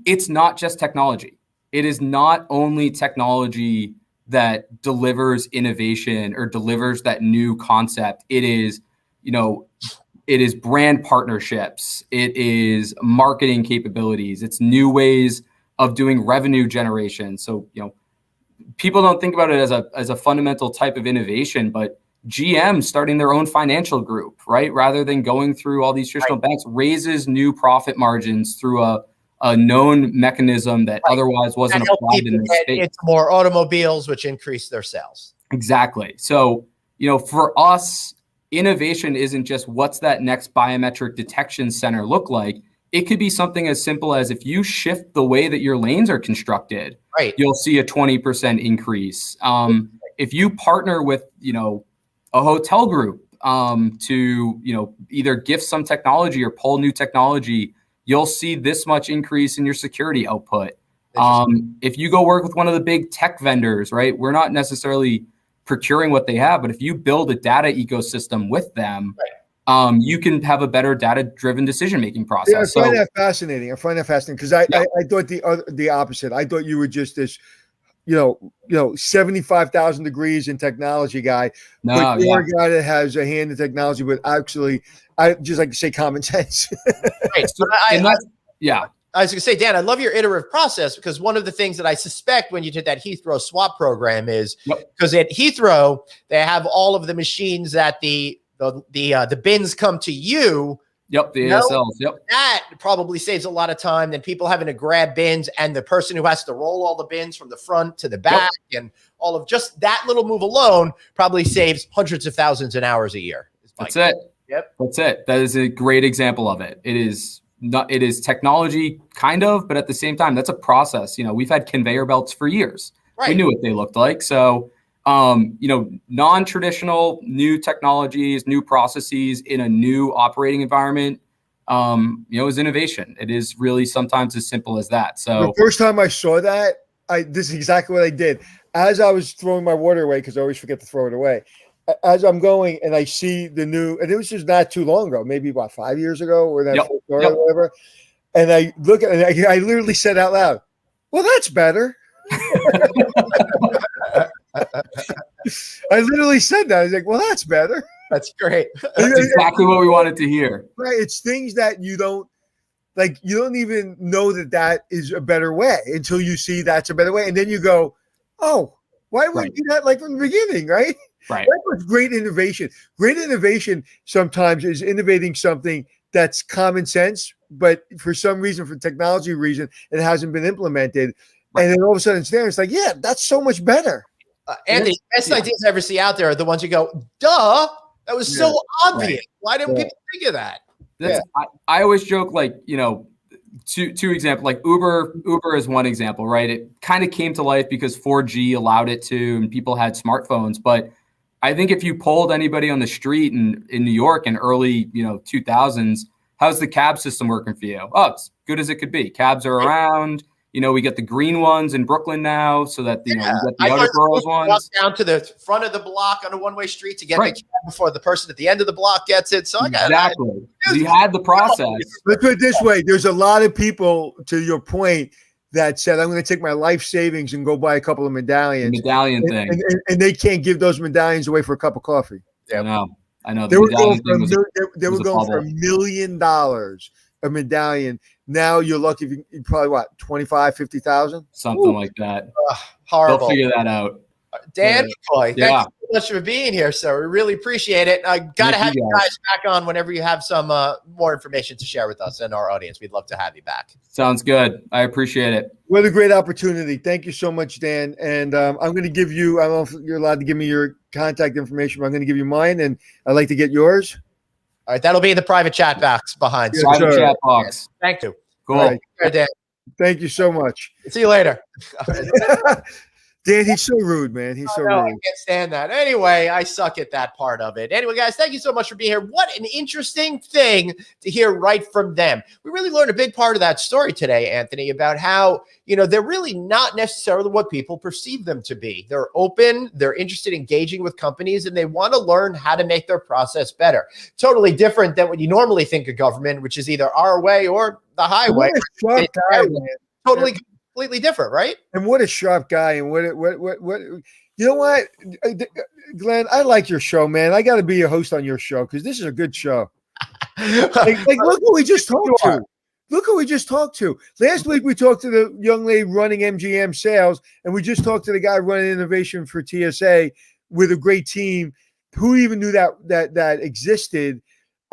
It's not just technology. It is not only technology that delivers innovation or delivers that new concept. It is it is brand partnerships. It is marketing capabilities. It's new ways of doing revenue generation. So, people don't think about it as a fundamental type of innovation, but GM starting their own financial group, right? Rather than going through all these traditional banks, raises new profit margins through a known mechanism that otherwise wasn't applied in this space. It's more automobiles, which increase their sales. Exactly. So, for us, innovation isn't just what's that next biometric detection center look like. It could be something as simple as if you shift the way that your lanes are constructed, you'll see a 20% increase. If you partner with, a hotel group to, either gift some technology or pull new technology, you'll see this much increase in your security output. If you go work with one of the big tech vendors, right, we're not necessarily procuring what they have, but if you build a data ecosystem with them, you can have a better data-driven decision-making process. I find that fascinating. Because I thought the opposite. I thought you were just this, 75,000 degrees in technology guy. But you're a guy that has a hand in technology, but actually, I just like to say common sense. I was going to say, Dan, I love your iterative process, because one of the things that I suspect when you did that Heathrow swap program is because at Heathrow, they have all of the machines that the bins come to you. Yep, the ASLs. Yep. That probably saves a lot of time than people having to grab bins, and the person who has to roll all the bins from the front to the back and all of just that little move alone probably saves hundreds of thousands of hours a year. That's it. Yep. That's it. That is a great example of it. It is technology kind of, but at the same time, that's a process. We've had conveyor belts for years. We knew what they looked like. So, non-traditional new technologies, new processes in a new operating environment, is innovation. It is really sometimes as simple as that. So the first time I saw that, this is exactly what I did. As I was throwing my water away, because I always forget to throw it away, as I'm going and I see the new, and it was just not too long ago, maybe about 5 years ago, or that or whatever. And I look at it, and I literally said out loud, "Well, that's better." I literally said that. I was like, "Well, that's better." That's great. That's exactly what we wanted to hear. Right? It's things that you don't like. You don't even know that is a better way until you see that's a better way, and then you go, "Oh, why would we do that like from the beginning?" Right? Right. That was great innovation. Great innovation sometimes is innovating something that's common sense, but for some reason, for technology reason, it hasn't been implemented. Right. And then all of a sudden it's there. It's like, yeah, that's so much better. Andy, the best ideas I ever see out there are the ones you go, duh, that was so obvious. Right. Why didn't people think of that? I always joke, like, two examples, like Uber is one example, right? It kind of came to life because 4G allowed it to, and people had smartphones. But I think if you polled anybody on the street in New York in early 2000s, how's the cab system working for you? Oh, it's good as it could be. Cabs are around. We get the green ones in Brooklyn now, so that we get the outer boroughs ones. Walk down to the front of the block on a one-way street to get the cab before the person at the end of the block gets it. So exactly. You had the process. Let's put it this way: there's a lot of people, to your point, that said, "I'm going to take my life savings and go buy a couple of medallions." Medallion thing, and they can't give those medallions away for a cup of coffee. Yeah, I know. They were going for $1 million a medallion. Now you're lucky if you probably what, 25, 50,000? Something like that. Horrible. They'll figure that out. Dan McCoy, thank you so much for being here, sir. We really appreciate it. I got to have you guys back on whenever you have some more information to share with us and our audience. We'd love to have you back. Sounds good. I appreciate it. What a great opportunity. Thank you so much, Dan. And I'm going to give you, I don't know if you're allowed to give me your contact information, but I'm going to give you mine, and I'd like to get yours. All right. That'll be in the private chat box behind. Yes, private chat box. Thank you. Cool. Right. Dan. Thank you so much. See you later. Dan, he's so rude, man. He's so rude. I can't stand that. Anyway, I suck at that part of it. Anyway, guys, thank you so much for being here. What an interesting thing to hear right from them. We really learned a big part of that story today, Anthony, about how, they're really not necessarily what people perceive them to be. They're open, they're interested in engaging with companies, and they want to learn how to make their process better. Totally different than what you normally think of government, which is either our way or the highway. What a sharp guy, totally completely different, right? And what a sharp guy. And what You know what, Glenn? I like your show, man. I got to be a host on your show because this is a good show. Like look who we just talked to. Look who we just talked to. Last week we talked to the young lady running MGM sales, and we just talked to the guy running innovation for TSA with a great team. Who even knew that existed?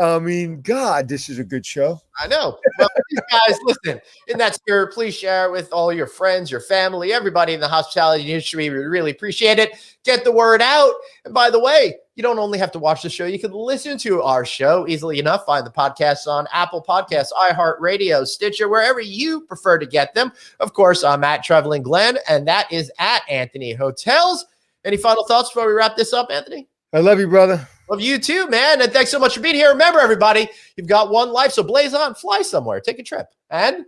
I mean, God, this is a good show. I know. Well, guys, listen, in that spirit, please share it with all your friends, your family, everybody in the hospitality industry. We really appreciate it. Get the word out. And by the way, you don't only have to watch the show. You can listen to our show easily enough. Find the podcasts on Apple Podcasts, iHeartRadio, Stitcher, wherever you prefer to get them. Of course, I'm at Traveling Glenn, and that is at Anthony Hotels. Any final thoughts before we wrap this up, Anthony? I love you, brother. Love you too, man. And thanks so much for being here. Remember, everybody, you've got one life, so blaze on, fly somewhere, take a trip, and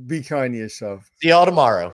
be kind to yourself. See y'all tomorrow.